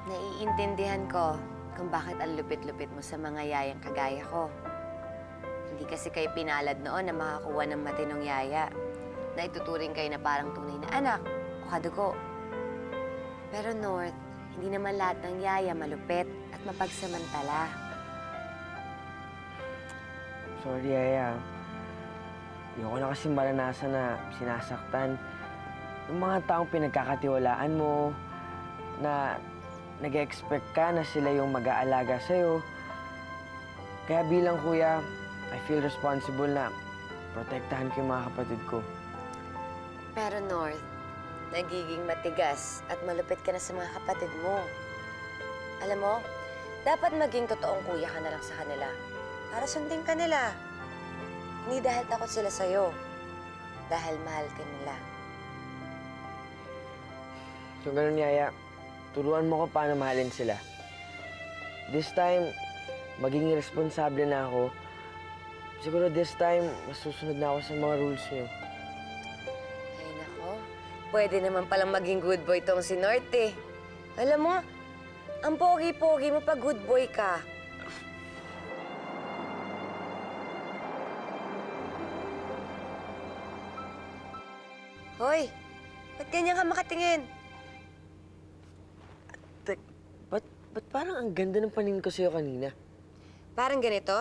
Naiintindihan ko kung bakit ang lupit-lupit mo sa mga yayang kagaya ko. Hindi kasi kayo pinalad noon na makakuha ng matinong yaya na ituturing kayo na parang tunay na anak o kadugo. Pero North, hindi naman lahat ng yaya malupit at mapagsamantala. Sorry, Yaya. Ayoko na kasi maranasan na sinasaktan yung mga taong pinagkakatiwalaan mo na nag-expect ka na sila yung mag-aalaga sa'yo. Kaya bilang kuya, I feel responsible na protektahan ko yung mga kapatid ko. Pero North, nagiging matigas at malupit ka na sa mga kapatid mo. Alam mo, dapat maging totoong kuya ka na lang sa kanila. Para sundin ka nila. Hindi dahil takot sila sa'yo. Dahil mahal ka nila. So ganun, Yaya, turuan mo ko paano mahalin sila. This time, maging responsable na ako. Siguro this time, masusunod na ako sa mga rules niyo. Ay nako, pwede naman palang maging good boy tong si North eh. Alam mo, ang pogi-pogi mo pag good boy ka. Hoy, ba't ganyan ka makatingin? Ba't parang ang ganda ng paningin ko sa'yo kanina? Parang ganito?